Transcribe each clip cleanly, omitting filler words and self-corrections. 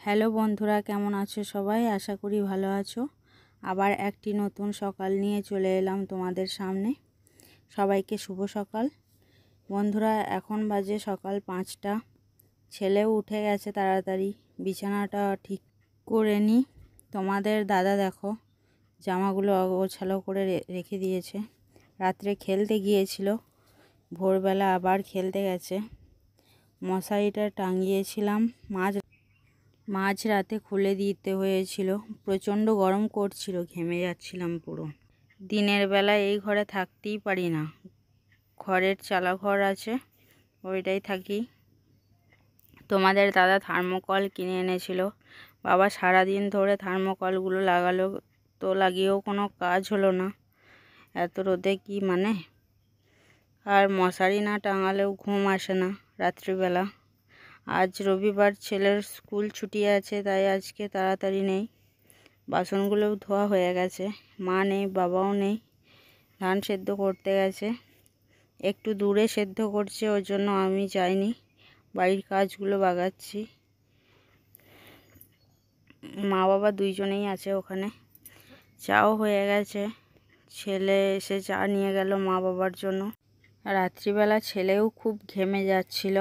Hello বন্ধুরা, কেমন আছো সবাই? আশা করি ভালো আছো। আবার একটি নতুন সকাল নিয়ে চলে এলাম তোমাদের সামনে। সবাইকে শুভ সকাল। বন্ধুরা, এখন বাজে সকাল 5টা। ছেলেও উঠে গেছে তাড়াতাড়ি, বিছানাটা ঠিক করে নিই। তোমাদের দাদা দেখো জামাগুলো অগোছালো করে রেখে দিয়েছে। রাত্রে খেলতে গিয়েছিল, ভোরবেলা আবার খেলতে গেছে। মশারিটা টাঙিয়েছিলাম, মাঝ রাতে খুলে দিতে হয়েছিল। প্রচণ্ড গরম করছিল, ঘেমে যাচ্ছিলাম পুরো। দিনের বেলা এই ঘরে থাকতেই পারি না। ঘরের চালাঘর আছে, ওইটাই থাকি। তোমাদের দাদা থার্মোকল কিনে এনেছিল। বাবা সারাদিন ধরে থার্মোকলগুলো লাগালো, তো লাগিয়েও কোনো কাজ হলো না। এত রোদে কি মানে। আর মশারি না টাঙালেও ঘুম আসে না রাত্রিবেলা। আজ রবিবার, ছেলের স্কুল ছুটি আছে, তাই আজকে তাড়াতাড়ি নেই। বাসনগুলোও ধোয়া হয়ে গেছে। মা নেই, বাবাও নেই, ধান সেদ্ধ করতে গেছে। একটু দূরে সেদ্ধ করছে, ওর জন্য আমি যাইনি, বাড়ির কাজগুলো বাগাচ্ছি। মা বাবা দুইজনেই আছে ওখানে। চাও হয়ে গেছে, ছেলে এসে চা নিয়ে গেল মা বাবার জন্য। রাত্রিবেলা ছেলেও খুব ঘেমে যাচ্ছিল,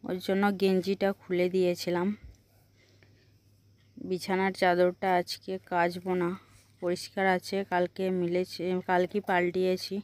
ওর জন্য গেঞ্জিটা খুলে দিয়েছিলাম। বিছানার চাদরটা আজকে কাচবো না, পরিষ্কার আছে, কালকে পাল্টিয়েছি।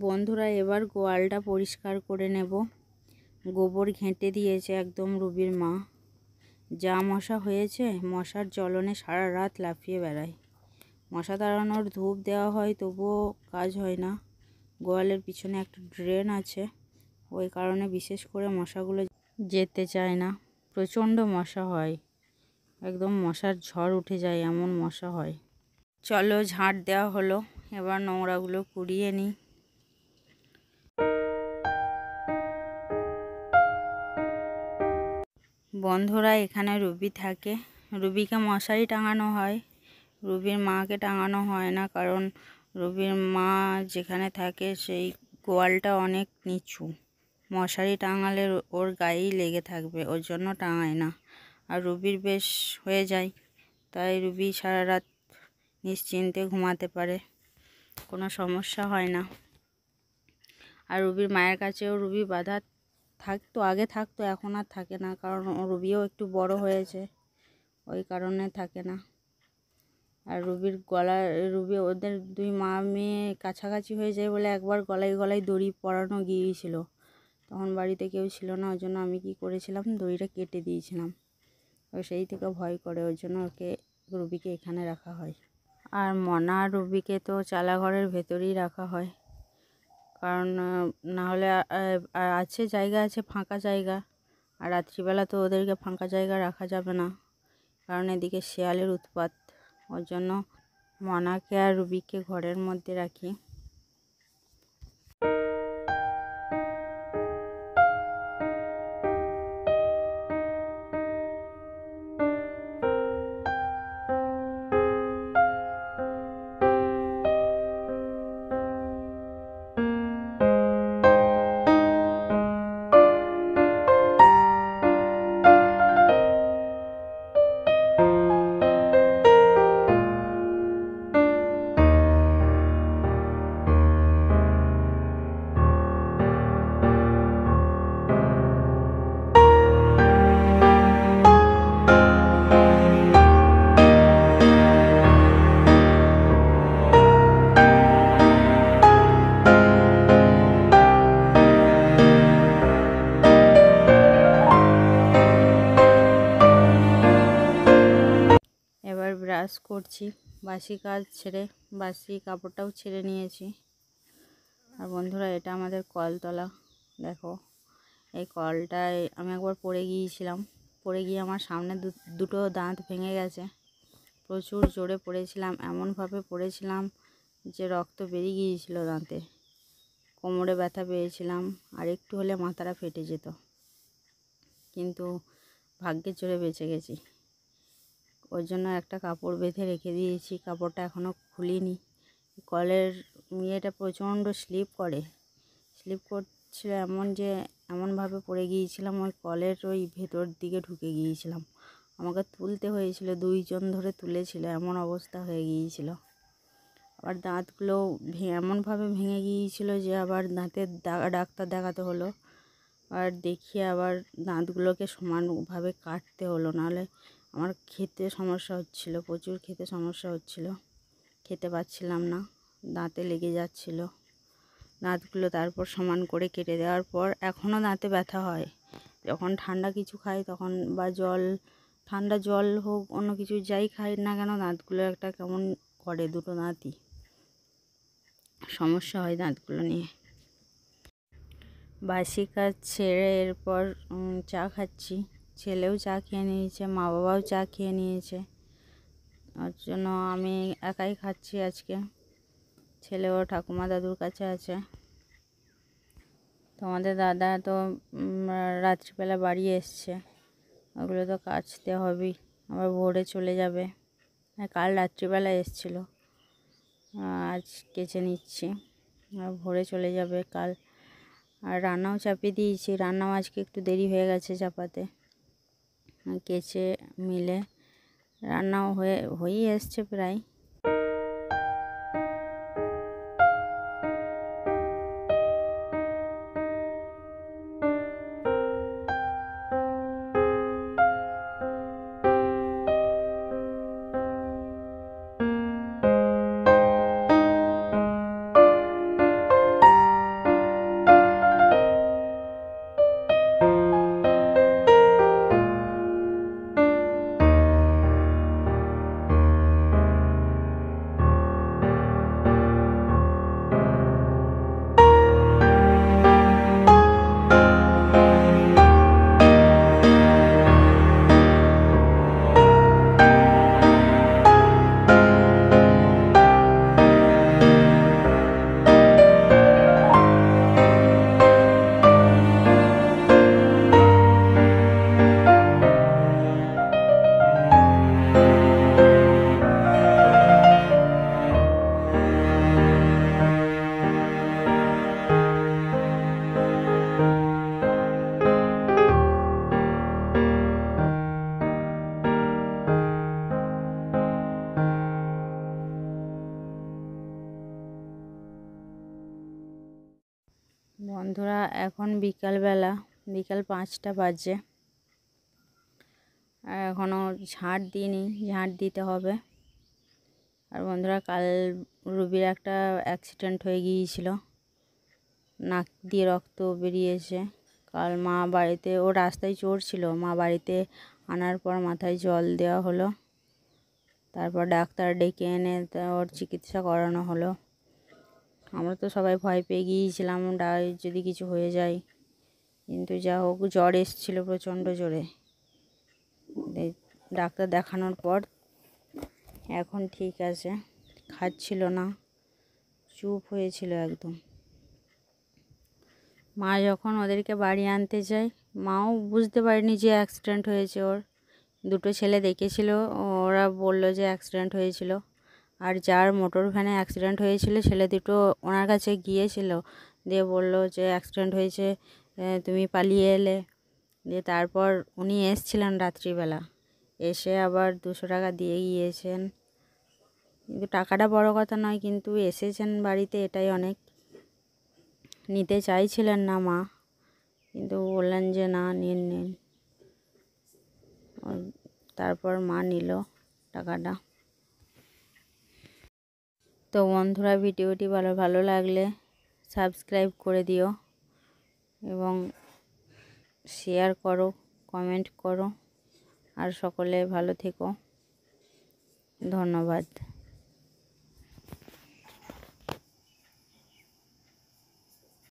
বন্ধুরা, এবার গোয়ালটা পরিষ্কার করে নেব। গোবর ঘেঁটে দিয়েছে একদম রুবির মা। যা মশা হয়েছে, মশার জ্বলনে সারা রাত লাফিয়ে বেড়ায়। মশা তাড়ানোর ধূপ দেওয়া হয়, তবুও কাজ হয় না। গোয়ালের পিছনে একটা ড্রেন আছে, ওই কারণে বিশেষ করে মশাগুলো যেতে চায় না। প্রচণ্ড মশা হয়, একদম মশার ঝড় উঠে যায়, এমন মশা হয়। চলো, ঝাঁট দেওয়া হলো, এবার নোংরাগুলো কুড়িয়ে নিই। বন্ধুরা, এখানে রুবি থাকে। রুবিকে মশারি টাঙানো হয়, রুবির মাকে টাঙানো হয় না, কারণ রুবির মা যেখানে থাকে সেই গোয়ালটা অনেক নিচু। মশারি টাঙালে ওর গায়েই লেগে থাকবে, ওর জন্য টাঙায় না। আর রুবির বেশ হয়ে যায়, তাই রুবি সারা রাত নিশ্চিন্তে ঘুমাতে পারে, কোনো সমস্যা হয় না। আর রুবির মায়ের কাছেও রুবি বাঁধা আগে থাকতো, এখন আর থাকে না, কারণ রুবিও একটু বড় হয়েছে, ওই কারণে থাকে না। আর রুবি ওদের দুই মা মেয়ে কাছাকাছি হয়ে যায় বলে একবার গলায় গলায় দড়ি পরানো গিয়েছিল। তখন বাড়িতে কেউ ছিল না, ওই জন্য আমি কি করেছিলাম, দড়িটা কেটে দিয়েছিলাম। ও সেই থেকে ভয় করে, ওই জন্য রুবিকে এখানে রাখা হয়। আর মনা আর রুবিকে তো চালাঘরের ভেতরেই রাখা হয়, কারণ না হলে আছে জায়গা, আছে ফাঁকা জায়গা। আর রাত্রিবেলা তো ওদেরকে ফাঁকা জায়গা রাখা যাবে না, কারণ এদিকে শেয়ালের উৎপাত। ওর জন্য মনাকে আর রুবিকে ঘরের মধ্যে রাখি। করছি, বাসি কাজ ছেড়ে বাসি কাপড়টাও ছেড়ে নিয়েছি। আর বন্ধুরা, এটা আমাদের কলতলা। দেখো, এই কলটায় আমি একবার পড়ে গিয়েছিলাম, পড়ে গিয়ে আমার সামনে দুটো দাঁত ভেঙে গেছে। প্রচুর জোরে পড়েছিলাম, এমনভাবে পড়েছিলাম যে রক্ত বেরিয়ে গিয়েছিল দাঁতে। কোমরে ব্যথা পেয়েছিলাম, আর একটু হলে মাথাটা ফেটে যেত, কিন্তু ভাগ্যের জোরে বেঁচে গেছি। ওর জন্য একটা কাপড় বেঁধে রেখে দিয়েছি, কাপড়টা এখনও খুলিনি। কলের ইয়েটা প্রচণ্ড স্লিপ করছিল, এমনভাবে পড়ে গিয়েছিলাম, ওই কলের ওই ভেতর দিকে ঢুকে গিয়েছিলাম। আমাকে তুলতে হয়েছিল, 2 জন ধরে তুলেছিল, এমন অবস্থা হয়ে গিয়েছিল। আবার দাঁতগুলো এমনভাবে ভেঙে গিয়েছিল যে আবার দাঁতের ডাক্তার দেখাতে হলো, আর দেখিয়ে আবার দাঁতগুলোকে সমানভাবে কাটতে হলো, নাহলে আমার খেতে সমস্যা হচ্ছিল, প্রচুর খেতে সমস্যা হচ্ছিল, খেতে পাচ্ছিলাম না, দাঁতে লেগে যাচ্ছিল। দাঁতগুলো তারপর সমান করে কেটে দেওয়ার পর এখনও দাঁতে ব্যথা হয়। যখন ঠান্ডা কিছু খাই তখন, বা ঠান্ডা জল হোক, অন্য কিছু যাই খাই না কেন, দাঁতগুলো একটা কেমন করে, দুটো দাঁতই সমস্যা হয় দাঁতগুলো নিয়ে। বাসি কাজ ছেড়ে এরপর চা খাচ্ছি। ছেলেও চা খেয়ে নিয়েছে, মা বাবাও চা খেয়ে নিয়েছে। ওর জন্য আমি একাই খাচ্ছি আজকে। ছেলেও ঠাকুমা দাদুর কাছে আছে। তোমাদের দাদা তো রাত্রিবেলা বাড়ি এসছে, ওগুলো তো কাচতে হবেই, আবার ভোরে চলে যাবে। কাল রাত্রিবেলা এসছিল, আজ কেচে নিচ্ছি, আর ভোরে চলে যাবে কাল। আর রান্নাও চাপিয়ে দিয়েছি, রান্নাও আজকে একটু দেরি হয়ে গেছে চাপাতে। কেচে মিলে রান্নাও হয়েই এসছে প্রায়। বন্ধুরা, এখন বিকালবেলা, বিকাল 5টা বাজে, আর এখনও ঝাঁট দিইনি, ঝাঁট দিতে হবে। আর বন্ধুরা, কাল রুবির একটা অ্যাক্সিডেন্ট হয়ে গিয়েছিল, নাক দিয়ে রক্ত বেরিয়েছে। কাল মা বাড়িতে, ও রাস্তায় চড়ছিল, মা বাড়িতে আনার পর মাথায় জল দেওয়া হলো, তারপর ডাক্তার ডেকে এনে ওর চিকিৎসা করানো হলো। আমরা তো সবাই ভয় পেয়ে গিয়েছিলাম যদি কিছু হয়ে যায়, কিন্তু যা হোক, জ্বর এসেছিলো প্রচণ্ড জোরে। ডাক্তার দেখানোর পর এখন ঠিক আছে, খাচ্ছিল না, চুপ হয়েছিল একদম। মা যখন ওদেরকে বাড়ি আনতে যায়, মাও বুঝতে পারেনি যে অ্যাক্সিডেন্ট হয়েছে ওর। 2 ছেলে দেখেছিল, ওরা বলল যে অ্যাক্সিডেন্ট হয়েছিল। আর যার মোটর ভ্যানে অ্যাক্সিডেন্ট হয়েছিল, ছেলে দুটো ওনার কাছে গিয়েছিল, দিয়ে বলল যে অ্যাক্সিডেন্ট হয়েছে, তুমি পালিয়ে এলে। দিয়ে তারপর উনি এসেছিলেন রাত্রিবেলা, এসে আবার 200 টাকা দিয়ে গিয়েছেন। কিন্তু টাকাটা বড় কথা নয়, কিন্তু এসেছেন বাড়িতে, এটাই অনেক। নিতে চাইছিলেন না মা, কিন্তু বললেন যে না, নিন। তারপর মা নিল টাকাটা। তো বন্ধুরা, ভিডিওটি ভালো লাগলে সাবস্ক্রাইব করে দিও এবং শেয়ার করো, কমেন্ট করো, আর সকলে ভালো থেকো। ধন্যবাদ।